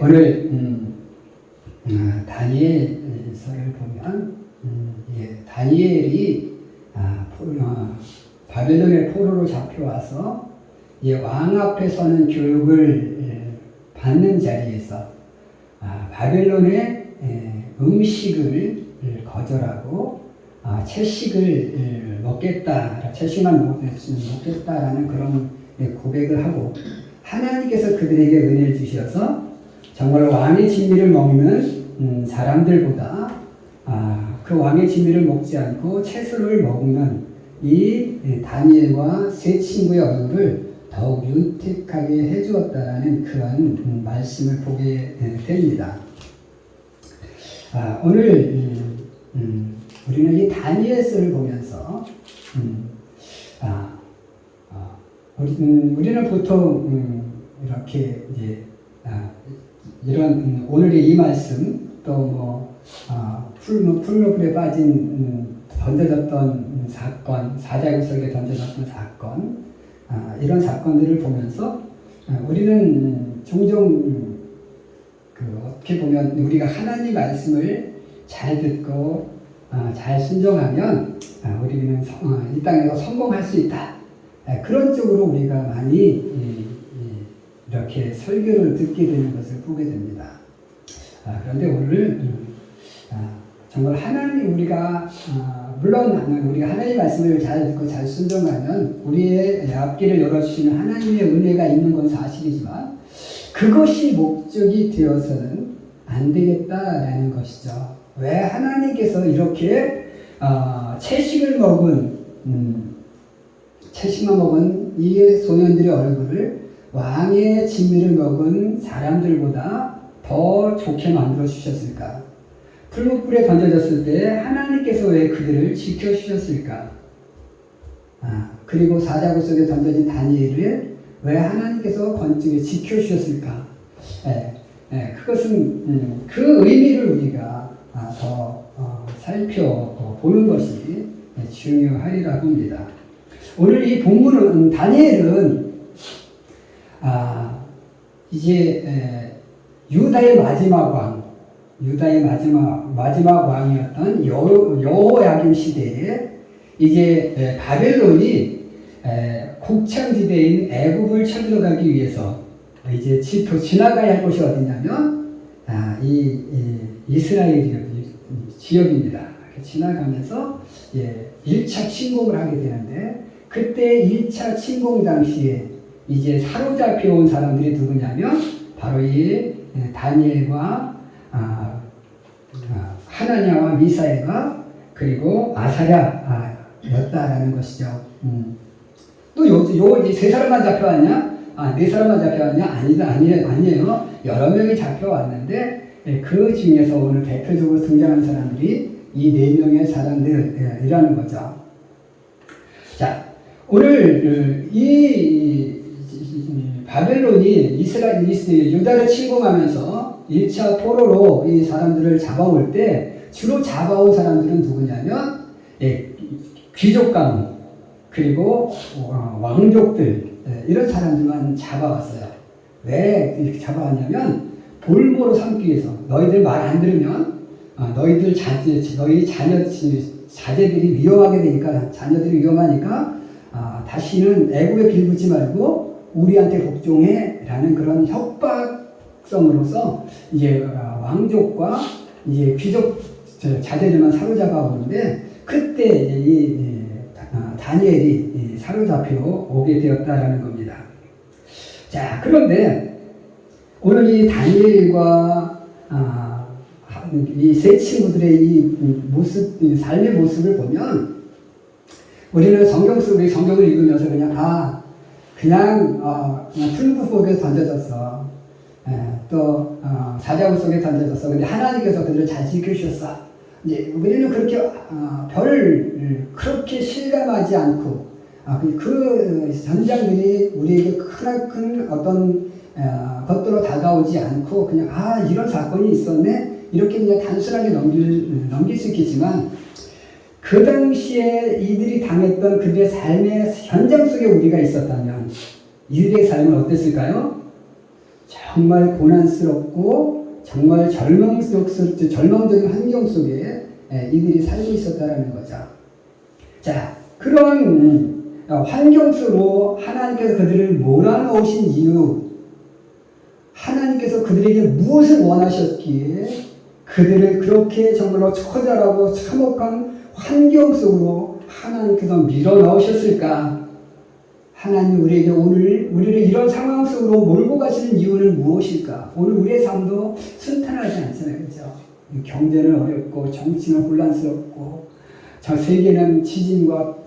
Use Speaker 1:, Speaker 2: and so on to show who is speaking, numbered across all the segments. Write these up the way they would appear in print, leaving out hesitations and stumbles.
Speaker 1: 오늘 다니엘서를 보면 다니엘이 바벨론의 포로로 잡혀와서 왕 앞에서는 교육을 받는 자리에서 바벨론의 음식을 거절하고 채식을 먹겠다, 채식만 먹겠다라는 그런 고백을 하고 하나님께서 그들에게 은혜를 주셔서 정말 왕의 진미를 먹는 사람들보다 그 왕의 진미를 먹지 않고 채소를 먹는 이 다니엘과 세 친구의 얼굴을 더욱 윤택하게 해주었다라는 그러한 말씀을 보게 됩니다. 오늘 우리는 이 다니엘서를 보면서 우리는 보통 이렇게 이제 이런 오늘의 이 말씀 또 풀무불에 빠진 던져졌던 사건, 사자구석에 던져졌던 사건, 이런 사건들을 보면서 우리는 종종 어떻게 보면 우리가 하나님 말씀을 잘 듣고 잘 순종하면 우리는 이 땅에서 성공할 수 있다. 그런 쪽으로 우리가 많이 이렇게 설교를 듣게 되는 것을 보게 됩니다. 그런데 오늘 정말 하나님 우리가 물론 우리가 하나님 말씀을 잘 듣고 잘 순종하면 우리의 앞길을 열어주시는 하나님의 은혜가 있는 건 사실이지만 그것이 목적이 되어서는 안 되겠다라는 것이죠. 왜 하나님께서 이렇게 채식만 먹은 이 소년들의 얼굴을 왕의 진미를 먹은 사람들보다 더 좋게 만들어 주셨을까? 풀무불에 던져졌을 때 하나님께서 왜 그들을 지켜주셨을까? 그리고 사자굴 속에 던져진 다니엘을 왜 하나님께서 건축에 지켜주셨을까? 그것은 그 의미를 우리가 더 살펴보는 것이 중요하리라 봅니다. 오늘 이 본문은 다니엘은 이제 유다의 마지막 왕이었던 여호야김 시대에 이제 바벨론이 곡창지대인 애굽을 쳐들어가기 위해서 이제 지나가야 할 곳이 어디냐면 이 이스라엘 지역입니다. 지나가면서 1차 침공을 하게 되는데 그때 1차 침공 당시에 이제 사로잡혀 온 사람들이 누구냐면 바로 이 다니엘과 하나냐와 미사엘과 그리고 아사랴였다라는 것이죠. 또 요 세 사람만 잡혀왔냐? 네 사람만 잡혀왔냐? 아니에요. 여러 명이 잡혀왔는데 그 중에서 오늘 대표적으로 등장하는 사람들이 이 네 명의 사람들이라는 거죠. 자, 오늘 이 바벨론이 유다를 침공하면서 1차 포로로 이 사람들을 잡아올 때 주로 잡아온 사람들은 누구냐면 귀족 가문 그리고 왕족들 이런 사람들만 잡아왔어요. 왜 이렇게 잡아왔냐면 볼모로 삼기 위해서 너희들 말 안 들으면 너희 자제들이 위험하게 되니까 자녀들이 위험하니까 다시는 애굽에 빌붙지 말고 우리한테 복종해라는 그런 협박성으로서 이제 왕족과 이제 귀족 자제들만 사로잡아 오는데 그때 이 다니엘이 사로잡혀 오게 되었다라는 겁니다. 자, 그런데 오늘 이 다니엘과 이 세 친구들의 이 모습, 삶의 모습을 보면 우리는 성경을 읽으면서 그냥 풀무 속에 던져졌어. 또 사자굴 속에 던져졌어. 근데 하나님께서 그들을 잘 지켜주셨어. 이제 우리는 그렇게 실감하지 않고 그 전장들이 우리에게 큰 어떤 것들로 다가오지 않고 그냥 이런 사건이 있었네 이렇게 그냥 단순하게 넘길 수 있겠지만 그 당시에 이들이 당했던 그들의 삶의 현장 속에 우리가 있었다면 이들의 삶은 어땠을까요? 정말 고난스럽고 정말 절망적인 환경 속에 이들이 살고 있었다라는 거죠. 자, 그런 환경 속으로 하나님께서 그들을 몰아넣으신 이유, 하나님께서 그들에게 무엇을 원하셨기에 그들을 그렇게 정말로 처절하고 참혹한 환경 속으로 하나님께서 밀어넣으셨을까? 하나님 우리에게 오늘 우리를 이런 상황 속으로 몰고 가시는 이유는 무엇일까? 오늘 우리의 삶도 순탄하지 않잖아요. 그렇죠? 경제는 어렵고 정치는 혼란스럽고 저 세계는 지진과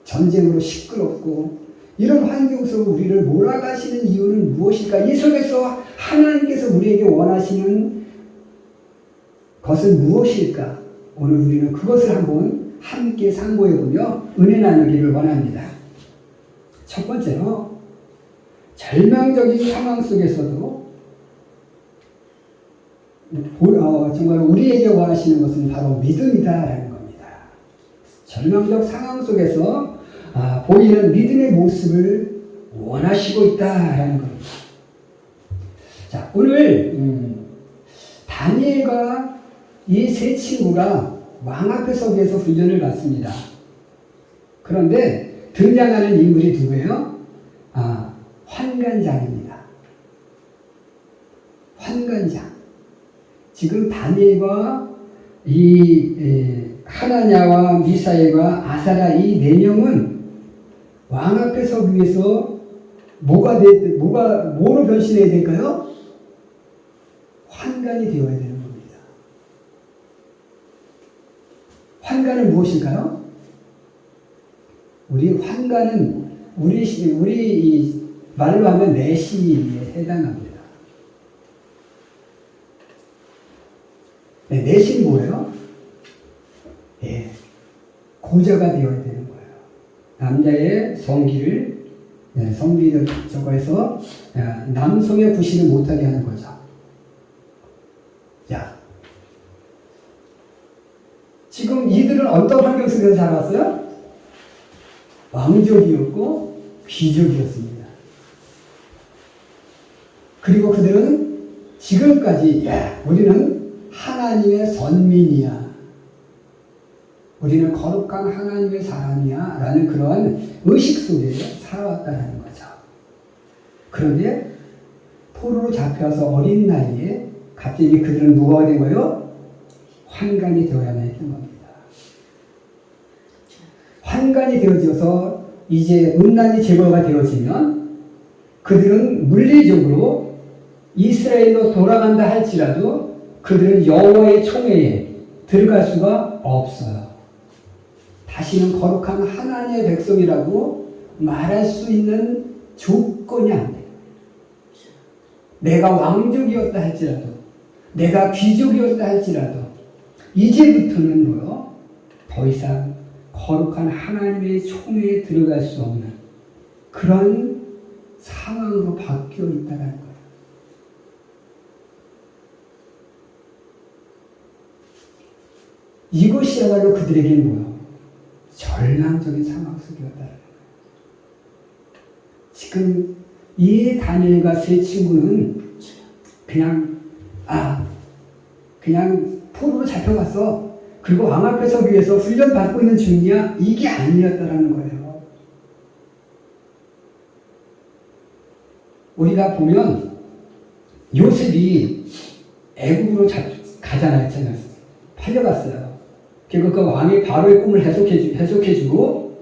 Speaker 1: 전쟁으로 시끄럽고 이런 환경 속으로 우리를 몰아가시는 이유는 무엇일까? 이 속에서 하나님께서 우리에게 원하시는 것은 무엇일까? 오늘 우리는 그것을 한번 함께 상고해보며 은혜 나누기를 원합니다. 첫 번째로 절망적인 상황 속에서도 정말 우리에게 원하시는 것은 바로 믿음이다라는 겁니다. 절망적 상황 속에서 보이는 믿음의 모습을 원하시고 있다라는 겁니다. 자, 오늘 다니엘과 이 세 친구가 왕 앞에 서기 위해서 훈련을 받습니다. 그런데 등장하는 인물이 누구예요? 환관장입니다. 환관장. 지금 다니엘과 하나냐와 미사엘과 아사랴 이 네 명은 왕 앞에 서기 위해서 뭐로 변신해야 될까요? 환관이 되어야 되는 겁니다. 환관은 무엇일까요? 우리 환관은 우리 말로 하면 내시에 해당합니다. 네, 내시는 뭐예요? 고자가 되어야 되는 거예요. 남자의 성기를 성기를 저거해서 남성의 구실을 못하게 하는 거죠. 자, 지금 이들은 어떤 환경 속에서 자랐어요? 왕족이었고 귀족이었습니다. 그리고 그들은 지금까지 우리는 하나님의 선민이야. 우리는 거룩한 하나님의 사람이야 라는 그런 의식 속에 살아왔다는 거죠. 그런데 포로로 잡혀서 어린 나이에 갑자기 그들은 누가 된 거예요? 환관이 되어야만 했던 겁니다. 환관이 되어져서 이제 음란이 제거가 되어지면 그들은 물리적으로 이스라엘로 돌아간다 할지라도 그들은 여호와의 총회에 들어갈 수가 없어요. 다시는 거룩한 하나님의 백성이라고 말할 수 있는 조건이 안 돼요. 내가 왕족이었다 할지라도, 내가 귀족이었다 할지라도, 이제부터는 뭐요? 더 이상 거룩한 하나님의 총회에 들어갈 수 없는 그런 상황으로 바뀌어 있다는 거예요. 이것이야말로 그들에게는 뭐요? 절망적인 상황 속이었다는 거예요. 지금 이 다니엘과 세 친구는 그냥 포로로 잡혀갔어. 그리고 왕 앞에 서기 위해서 훈련 받고 있는 중이야. 이게 아니었다라는 거예요. 우리가 보면 요셉이 애국으로 가잖아요. 팔려갔어요. 결국 그 왕이 바로의 꿈을 해석해주고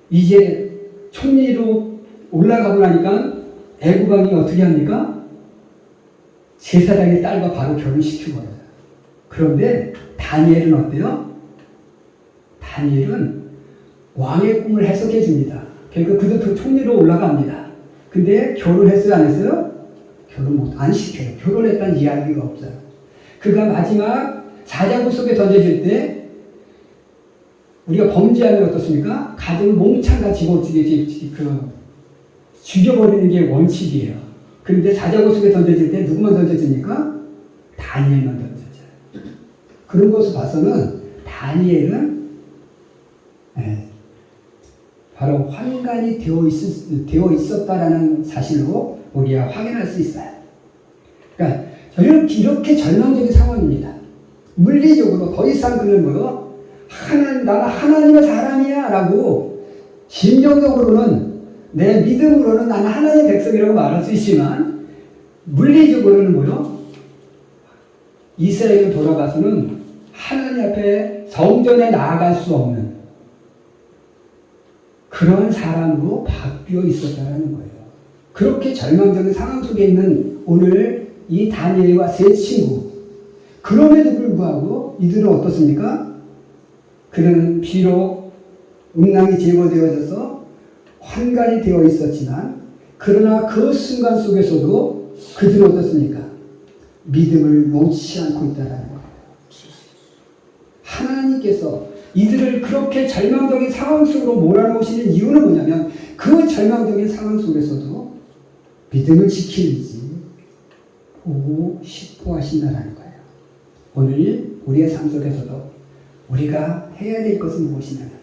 Speaker 1: 이제 총리로 올라가고 나니까 애국 왕이 어떻게 합니까? 제사장의 딸과 바로 결혼시키고 거예요. 그런데 다니엘은 어때요? 다니엘은 왕의 꿈을 해석해 줍니다. 결국 그도 총리로 올라갑니다. 근데 결혼했어요? 안 했어요? 결혼 안 시켜요. 결혼했다는 이야기가 없어요. 그가 마지막 사자굴 속에 던져질 때 우리가 범죄하면 어떻습니까? 가족을 몽창같이 죽여버리는 게 원칙이에요. 그런데 사자굴 속에 던져질 때 누구만 던져집니까? 다니엘만 던져져요. 그런 것을 봐서는 다니엘은 바로 환관이 되어 있었다라는 사실로 우리가 확인할 수 있어요. 그러니까 이렇게 절망적인 상황입니다. 물리적으로 더 이상 그는 뭐요? 나는 하나님의 사람이야 라고 심정적으로는 내 믿음으로는 나는 하나님의 백성이라고 말할 수 있지만 물리적으로는 뭐요? 이스라엘로 돌아가서는 하나님 앞에 성전에 나아갈 수 없는 그런 사람으로 바뀌어 있었다는 거예요. 그렇게 절망적인 상황 속에 있는 오늘 이 다니엘과 세 친구, 그럼에도 불구하고 이들은 어떻습니까? 그들은 비록 음란이 제거되어져서 환관이 되어 있었지만 그러나 그 순간 속에서도 그들은 어떻습니까? 믿음을 놓지 않고 있다는 거예요. 하나님께서 이들을 그렇게 절망적인 상황 속으로 몰아넣으시는 이유는 뭐냐면 그 절망적인 상황 속에서도 믿음을 지키는지 보고 싶어 하신다는 거예요. 오늘 우리의 삶 속에서도 우리가 해야 될 것은 무엇이냐면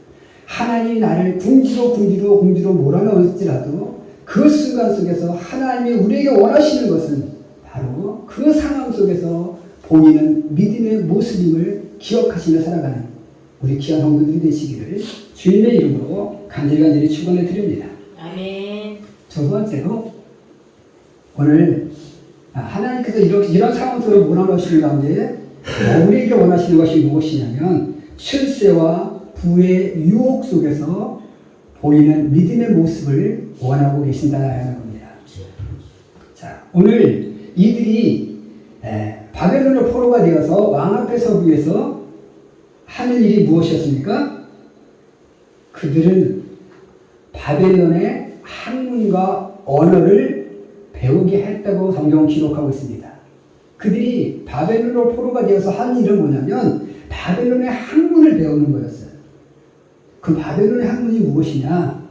Speaker 1: 하나님이 나를 궁지로 몰아넣을지라도 그 순간 속에서 하나님이 우리에게 원하시는 것은 바로 그 상황 속에서 보이는 믿음의 모습임을 기억하시며 살아가는 우리 귀한 성도들이 되시기를 주님의 이름으로 간절히 축원해 드립니다.
Speaker 2: 아멘.
Speaker 1: 두 번째로 오늘 하나님께서 이런 상황 속에 몰아넣으시는 가운데 우리에게 원하시는 것이 무엇이냐면 출세와 부의 유혹 속에서 보이는 믿음의 모습을 원하고 계신다라는 겁니다. 자, 오늘 이들이 바벨론의 포로가 되어서 왕 앞에 서기 위해서 하는 일이 무엇이었습니까? 그들은 바벨론의 학문과 언어를 배우게 했다고 성경은 기록하고 있습니다. 그들이 바벨론의 포로가 되어서 한 일은 뭐냐면 바벨론의 학문을 배우는 거였어요. 그 바벨론의 학문이 무엇이냐?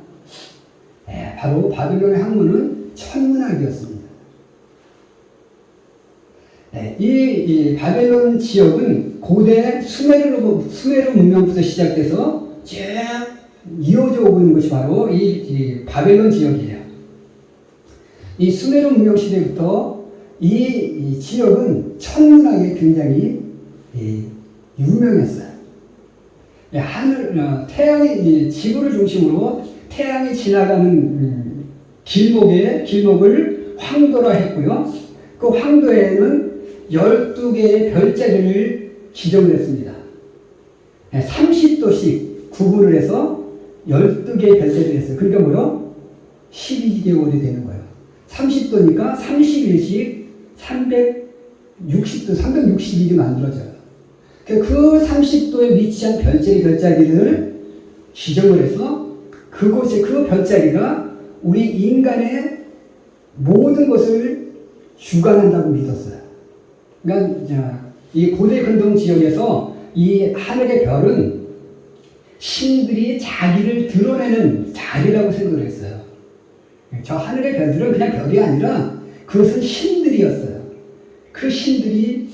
Speaker 1: 바로 바벨론의 학문은 천문학이었습니다. 이 바벨론 지역은 고대 수메르 문명부터 시작돼서 쭉 이어져 오고 있는 것이 바로 이 바벨론 지역이에요. 이 수메르 문명 시대부터 이 지역은 천문학에 굉장히 유명했어요. 태양이 지구를 중심으로 태양이 지나가는 길목을 황도라 했고요. 그 황도에는 12개의 별자리를 지정을 했습니다. 30도씩 구분을 해서 12개의 별자리를 했어요. 그러니까 뭐요? 12개월이 되는 거예요. 30도니까 30일씩 360일이 만들어져요. 그 30도에 위치한 별자리를 지정을 해서 그곳에 그 별자리가 우리 인간의 모든 것을 주관한다고 믿었어요. 그러니까 이 고대 근동 지역에서 이 하늘의 별은 신들이 자기를 드러내는 자리라고 생각을 했어요. 저 하늘의 별들은 그냥 별이 아니라 그것은 신들이었어요. 그 신들이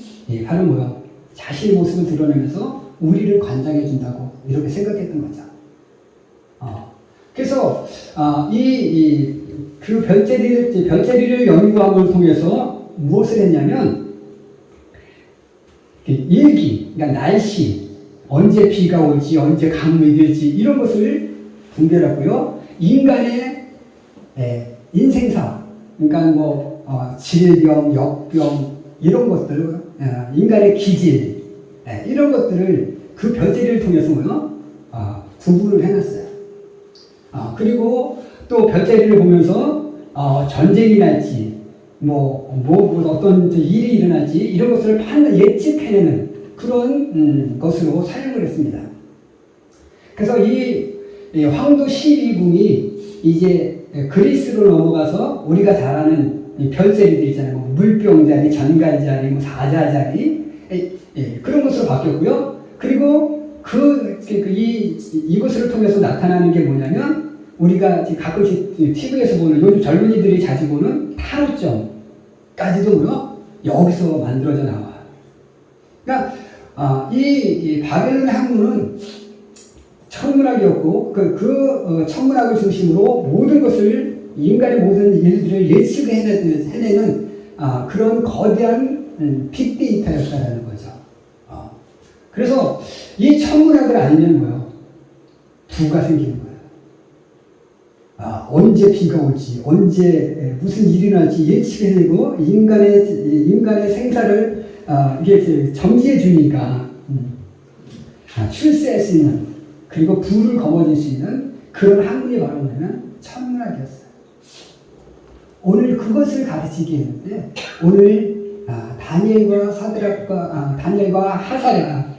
Speaker 1: 바로 뭐야? 자신의 모습을 드러내면서 우리를 관장해 준다고 이렇게 생각했던 거죠. 그래서 그 별자리를 연구함을 통해서 무엇을 했냐면 일기, 그러니까 날씨, 언제 비가 올지, 언제 강물이 될지 이런 것을 분별하고요. 인간의 인생사, 그러니까 질병, 역병 이런 것들, 인간의 기질 이런 것들을 그 별자리를 통해서 구분을 해놨어요. 그리고 또 별자리를 보면서 전쟁이 날지, 어떤 일이 일어날지 이런 것을 예측해내는 그런 것으로 사용을 했습니다. 그래서 이 황도 12궁이 이제 그리스로 넘어가서 우리가 잘 아는 별자리들 있잖아요. 물병자리, 전갈자리, 사자자리 그런 것으로 바뀌었고요. 그리고 이것을 통해서 나타나는 게 뭐냐면 우리가 가끔씩 TV에서 보는 요즘 젊은이들이 자주 보는 타로점까지도 여기서 만들어져 나와요. 그러니까 이 바벨론의 학문은 천문학이었고 그 천문학을 중심으로 모든 것을 인간의 모든 일들을 예측해내는 그런 거대한 빅데이터였다라는 거죠. 그래서 이 천문학을 알면 뭐요? 부가 생기는 거예요. 언제 비가 올지, 언제 무슨 일이 날지 예측해내고 인간의 생사를 이게 점지해 주니까 출세할 수 있는, 그리고 부를 거머쥘 수 있는 그런 학문이 바로 뭐냐면 천문학이었어요. 오늘 그것을 가르치게 했는데, 오늘 다니엘과 하사랴,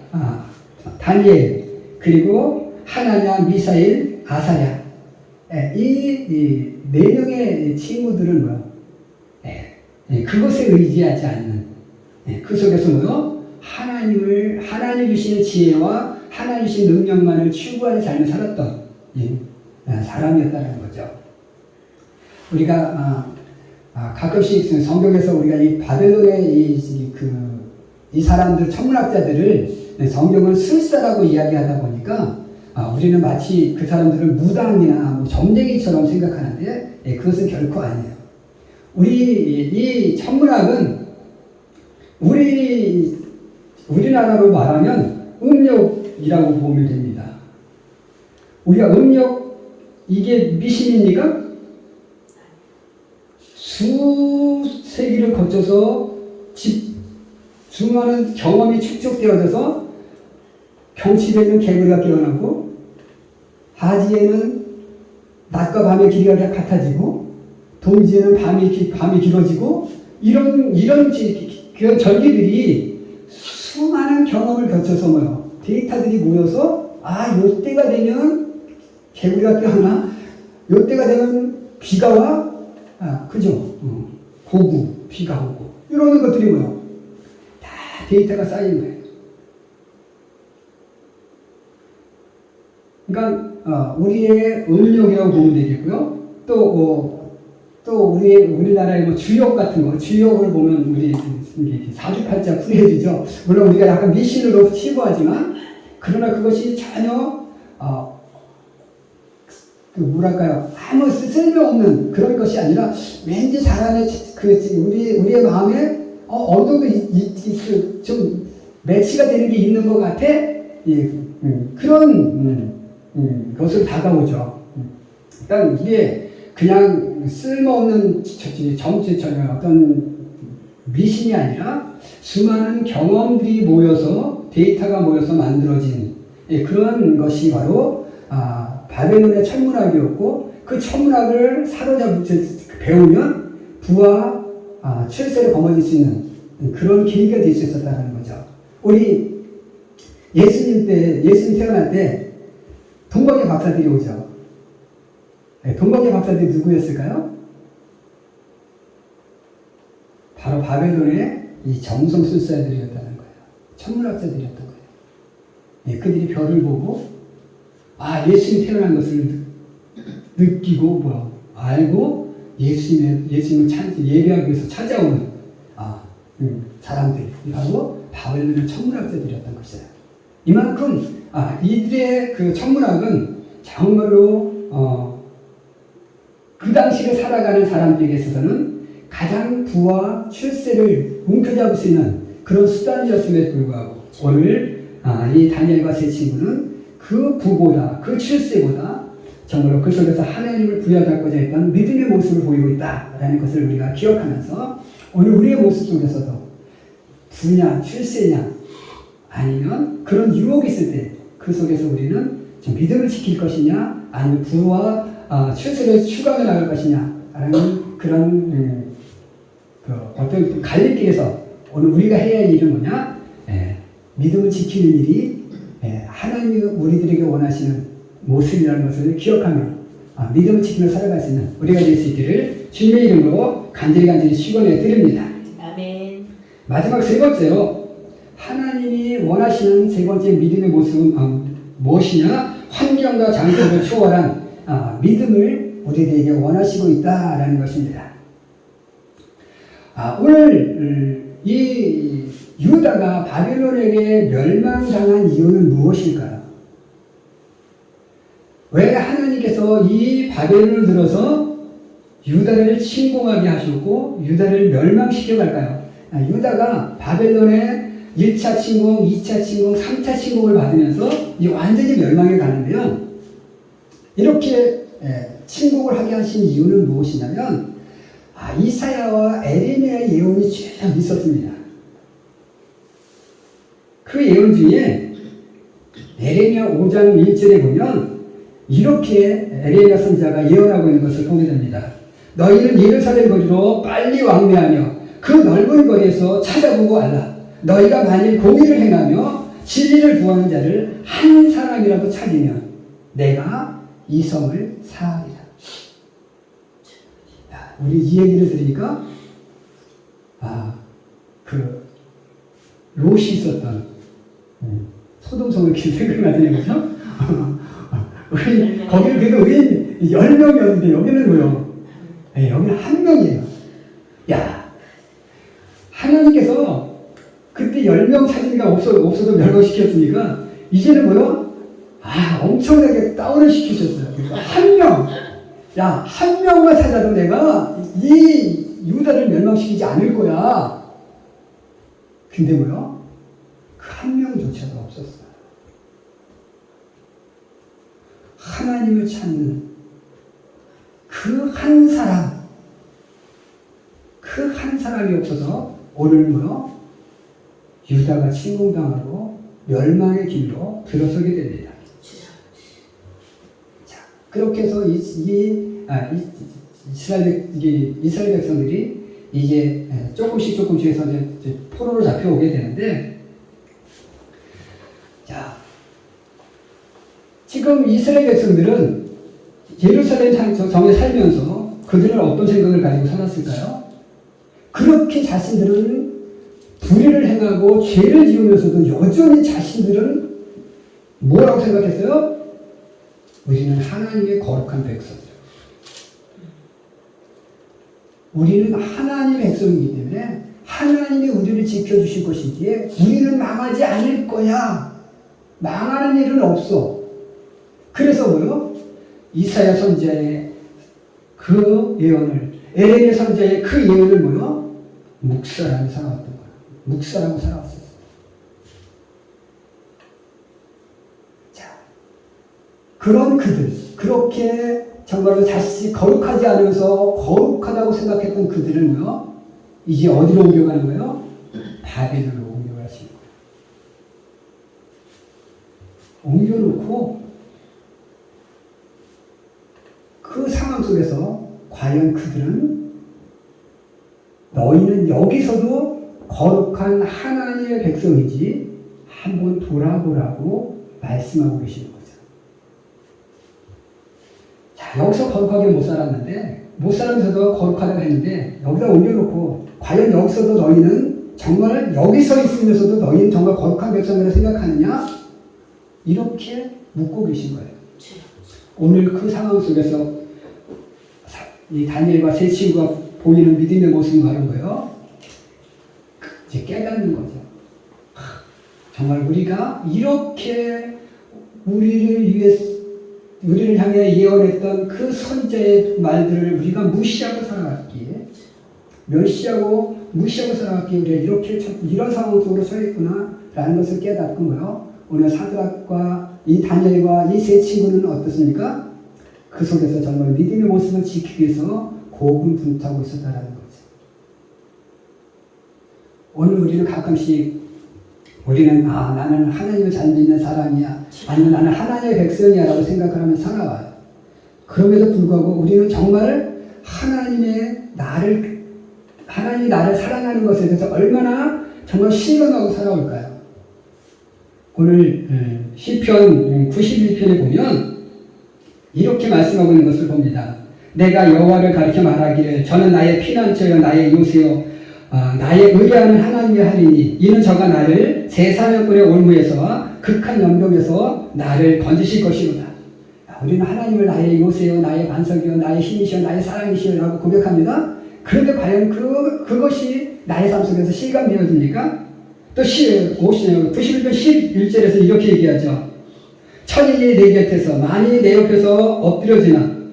Speaker 1: 다니엘, 그리고 하나냐, 미사일, 아사랴, 이 네 명의 친구들은 뭐요? 그것에 의지하지 않는, 그 속에서 뭐요? 하나님 주시는 지혜와 하나님 주신 능력만을 추구하는 삶을 살았던 사람이었다는 거죠. 우리가 가끔씩 성경에서 우리가 이 바벨론의 이 사람들, 천문학자들을 성경은 술사라고 이야기하다 보니까 우리는 마치 그 사람들을 무당이나 점쟁이처럼 생각하는데 그것은 결코 아니에요. 이 천문학은 우리나라로 말하면 음력이라고 보면 됩니다. 우리가 이게 미신입니까? 수세기를 거쳐서 수많은 경험이 축적되어져서 경치에는 개구리가 깨어나고, 하지에는 낮과 밤의 길이가 같아지고, 동지에는 밤이 길어지고, 이런 그 전기들이 수많은 경험을 거쳐서 뭐요? 데이터들이 모여서, 요때가 되면 개구리가 깨어나, 요때가 되면 비가 와, 그죠? 고구, 비가 오고, 이러는 것들이 뭐요? 다 데이터가 쌓인 거예요. 그러니까 우리의 음력이라고 보면 되겠고요. 또 우리나라의 주역 같은 거, 주역을 보면 우리 사주팔자 풀이해주죠. 물론 우리가 약간 미신으로 치부하지만, 그러나 그것이 전혀 아무 쓸모없는 그런 것이 아니라, 왠지 사람의 우리의 마음에 어느 정도 좀 매치가 되는 게 있는 것 같아. 그런 것으로 다가오죠. 그러니까 이게 그냥 쓸모없는 어떤 미신이 아니라 수많은 경험들이 모여서, 데이터가 모여서 만들어진 그런 것이 바로 바벨론의 천문학이었고, 그 천문학을 배우면 부와 출세를 거머쥘 수 있는 그런 계기가 될 수 있었다는 거죠. 우리 예수님 태어날 때 동방의 박사들이 오죠. 동방의 박사들이 누구였을까요? 바로 바벨론의 이 정성술사들이었다는 거예요. 천문학자들이었던 거예요. 그들이 별을 보고 예수님 태어난 것을 느끼고 알고 예수님을 예배하기 위해서 찾아오는 사람들이 바로 바벨론의 천문학자들이었던 것이에요. 이만큼 이들의 그 천문학은 정말로 그 당시를 살아가는 사람들에게 있어서는 가장 부와 출세를 움켜잡을 수 있는 그런 수단이었음에도 불구하고, 오늘 이 다니엘과 세 친구는 그 부보다, 그 출세보다 정말로 그 속에서 하나님을 부여하고자 했던 믿음의 모습을 보이고 있다라는 것을 우리가 기억하면서, 오늘 우리의 모습 속에서도 부냐, 출세냐, 아니면 그런 유혹이 있을 때 그 속에서 우리는 믿음을 지킬 것이냐, 아니면 부와 출세를 추구하며 나갈 것이냐라는 그런 어떤 갈림길에서 오늘 우리가 해야 할 일은 뭐냐? 믿음을 지키는 일이 하나님이 우리들에게 원하시는 모습이라는 것을 기억하며 믿음을 지키며 살아갈 수 있는 우리가 될 수 있기를 주님의 이름으로 간절히 축원해 드립니다.
Speaker 2: 아멘.
Speaker 1: 마지막 세 번째로, 하나님이 원하시는 세 번째 믿음의 모습은 무엇이냐? 환경과 장소를 초월한 믿음을 우리들에게 원하시고 있다라는 것입니다. 오늘 이 유다가 바벨론에게 멸망당한 이유는 무엇일까요? 왜 하나님께서 이 바벨론을 들어서 유다를 침공하게 하셨고 유다를 멸망시켜 갈까요? 유다가 바벨론의 1차 침공, 2차 침공, 3차 침공을 받으면서 이 완전히 멸망해 가는데요. 이렇게 침공을 하게 하신 이유는 무엇이냐면 이사야와 에레미야의 예언이 쭉 있었습니다. 그 예언 중에 에레미야 5장 1절에 보면 이렇게 에레미야 선지자가 예언하고 있는 것을 보게 됩니다. 너희는 예루살렘 거리로 빨리 왕래하며 그 넓은 거리에서 찾아보고 알라. 너희가 만일 공의를 행하며 진리를 구하는 자를 한 사람이라도 찾으면 내가 이 성을 사하리라. 우리 이 얘기를 들으니까 그 롯이 있었던 소돔성을 생각나더니 그죠? 거기는 그래도 의인 10명이었는데 여기는 뭐요? 여기는 1명이에요. 하나님께서 그때 10명 찾으니까 없어도 멸망시켰으니까 이제는 뭐요? 엄청나게 다운을 시키셨어요. 그러니까 1명! 한 명만 찾아도 내가 이 유다를 멸망시키지 않을 거야. 근데 뭐요? 그 1명조차도 없었어요. 하나님을 찾는 그 한 사람, 그 한 사람이 없어서 오늘 뭐요? 유다가 침공당하고 멸망의 길로 들어서게 됩니다. 자, 그렇게 해서 이스라엘 백성들이 이제 조금씩 해서 이제 포로로 잡혀오게 되는데, 자, 지금 이스라엘 백성들은 예루살렘 성에 살면서 그들은 어떤 생각을 가지고 살았을까요? 그렇게 자신들은 불의를 행하고 죄를 지으면서도 여전히 자신들은 뭐라고 생각했어요? 우리는 하나님의 거룩한 백성이다. 우리는 하나님의 백성이기 때문에 하나님이 우리를 지켜주실 것이기에 우리는 망하지 않을 거야. 망하는 일은 없어. 그래서 뭐요? 이사야 선지자의 그 예언을, 에레미야 선지자의 그 예언을 뭐요? 묵살하고 살아왔던 거야. 묵살하고 살아왔었어. 자, 그런 그들, 그렇게 정말로 자칫 거룩하지 않으면서 거룩하다고 생각했던 그들은 뭐요? 이제 어디로 옮겨가는 거예요? 바벨론으로 옮겨가시는 거예요. 옮겨놓고 그 상황 속에서 과연 그들은 너희는 여기서도 거룩한 하나님의 백성이지 한번 돌아보라고 말씀하고 계시는 거죠. 자, 여기서 거룩하게 못 살았는데, 못 살면서도 거룩하다고 했는데 여기다 옮겨놓고 과연 여기서도 너희는 정말 여기서 있으면서도 너희는 정말 거룩한 백성이라고 생각하느냐? 이렇게 묻고 계신 거예요. 오늘 그 상황 속에서 이 다니엘과 세 친구가 보이는 믿음의 모습을 하는 거예요. 이제 깨닫는 거죠. 정말 우리가 이렇게 우리를 향해 예언했던 그 선지자의 말들을 우리가 무시하고 살아갔기에, 멸시하고 무시하고 살아갔기에 우리가 이렇게 이런 상황 속으로 처했구나라는 것을 깨닫은 거예요. 오늘 사드락과 이 다니엘과 이 세 친구는 어떻습니까? 그 속에서 정말 믿음의 모습을 지키기 위해서 고군분투하고 있었다는 거죠. 오늘 우리는 가끔씩 나는 하나님을 잘 믿는 사람이야, 아니면 나는 하나님의 백성이야 라고 생각을 하며 살아와요. 그럼에도 불구하고 우리는 정말 하나님이 나를 사랑하는 것에 대해서 얼마나 정말 신뢰하고 살아올까요? 오늘 시편 91편에 보면 이렇게 말씀하고 있는 것을 봅니다. 내가 여호와를 가리켜 말하기를 저는 나의 피난처여 나의 요새여 나의 의뢰하는 하나님의 하리니 이는 저가 나를 제사명꾼의 올무에서 극한 연병에서 나를 건지실 것이로다. 우리는 하나님을 나의 요새여 나의 반석이여 나의 힘이시여 나의 사랑이시여 라고 고백합니다. 그런데 과연 그것이 나의 삶 속에서 실감되어집니까? 또 91편 11절에서 이렇게 얘기하죠. 천인이 내 곁에서 만인이 내 옆에서 엎드려지나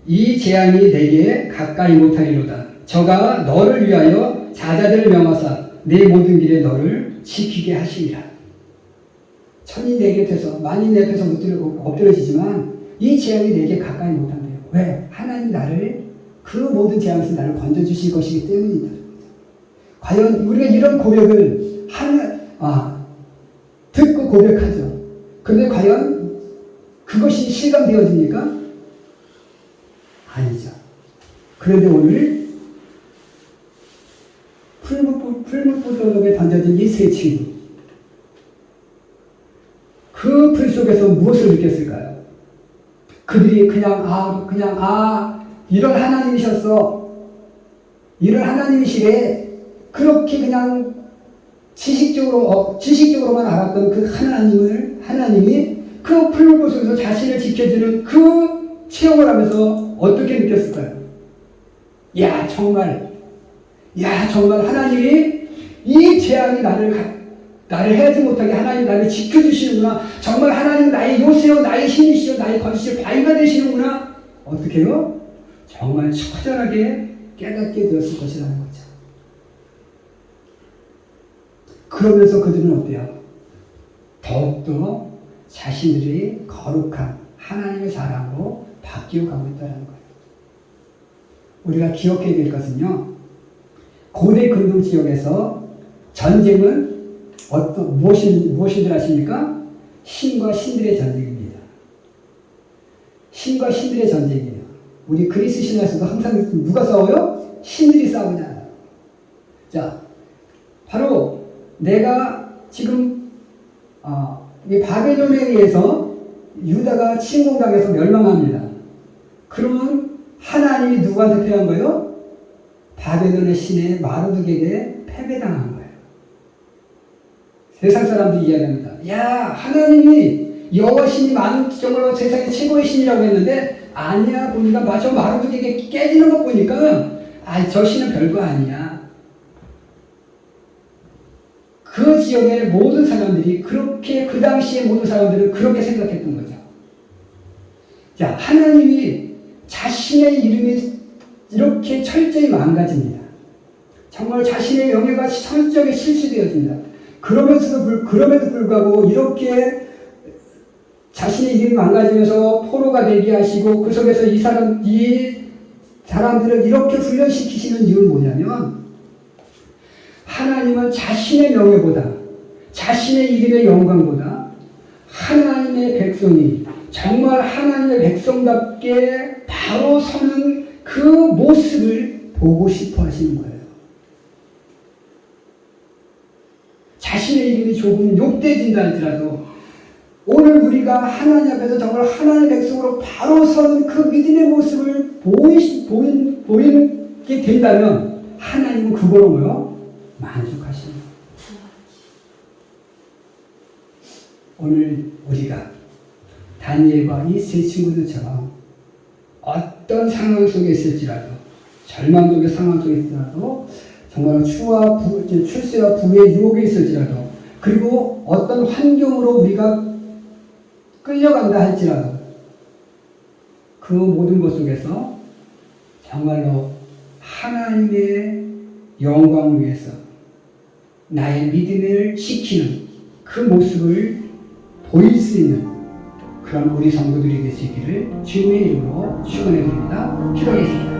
Speaker 1: 이 재앙이 내게 가까이 못하리로다. 저가 너를 위하여 사자들을 명하사 내 모든 길에 너를 지키게 하시리라. 천이 내 곁에서 많이 내 앞에서 엎드려지지만 이 재앙이 내게 가까이 못한대요. 왜? 하나님 나를 그 모든 재앙에서 나를 건져주실 것이기 때문이다. 과연 우리가 이런 고백을 듣고 고백하죠. 그런데 과연 그것이 실감되어집니까? 아니죠. 그런데 오늘 풀무불도에 던져진 이 세 친구, 그 풀 속에서 무엇을 느꼈을까요? 그들이 그냥 이런 하나님이셨어, 이런 하나님이시래, 그렇게 그냥 지식적으로만 알았던 그 하나님이 그 풀무불 속에서 자신을 지켜주는 그 체험을 하면서 어떻게 느꼈을까요? 정말 하나님이 이 재앙이 나를 해하지 못하게 하나님 나를 지켜주시는구나. 정말 하나님 나의 요새요, 나의 힘이시요, 나의 건시요, 바위가 되시는구나. 어떻게 해요? 정말 처절하게 깨닫게 되었을 것이라는 거죠. 그러면서 그들은 어때요? 더욱더 자신들이 거룩한 하나님의 사람으로 바뀌어 가고 있다는 거예요. 우리가 기억해야 될 것은요, 고대 근동 지역에서 전쟁은 무엇인들 아십니까? 신과 신들의 전쟁입니다. 신과 신들의 전쟁이에요. 우리 그리스 신화에서도 항상 누가 싸워요? 신들이 싸우잖아요. 자, 바로 내가 지금 이 바벨론에 의해서 유다가 침공당해서 멸망합니다. 그러면 하나님이 누구한테 패한 거예요? 바벨론의 신의 마르둑에게 패배당한 거예요. 세상 사람들이 이야기합니다. 하나님이 여호와신이 정말로 세상의 최고의 신이라고 했는데 아니야, 보니까 마저 마르둑에게 깨지는 것 보니까 저 신은 별거 아니야. 그 지역의 모든 사람들이 그렇게, 그 당시의 모든 사람들은 그렇게 생각했던 거죠. 자, 하나님이 자신의 이름이 이렇게 철저히 망가집니다. 정말 자신의 영예가 철저하게 실수되어집니다. 그럼에도 불구하고 이렇게 자신의 이름이 망가지면서 포로가 되게 하시고 그 속에서 이 사람들을 이렇게 훈련시키시는 이유는 뭐냐면, 하나님은 자신의 명예보다, 자신의 이름의 영광보다 하나님의 백성이 정말 하나님의 백성답게 바로 서는 그 모습을 보고 싶어 하시는 거예요. 자신의 이름이 조금 욕되진다 할지라도 오늘 우리가 하나님 앞에서 정말 하나님의 백성으로 바로 서는 그 믿음의 모습을 보이게 된다면 하나님은 그거로 만족하십니다. 오늘 우리가 다니엘과 이 세 친구들처럼 어떤 상황 속에 있을지라도, 절망 속의 상황 속에 있을지라도, 정말 출세와 부의 유혹에 있을지라도, 그리고 어떤 환경으로 우리가 끌려간다 할지라도 그 모든 것 속에서 정말로 하나님의 영광을 위해서 나의 믿음을 지키는 그 모습을 보일 수 있는 그런 우리 성도들이 되시기를 주님의 이름으로 축원해 드립니다. 기도하겠습니다.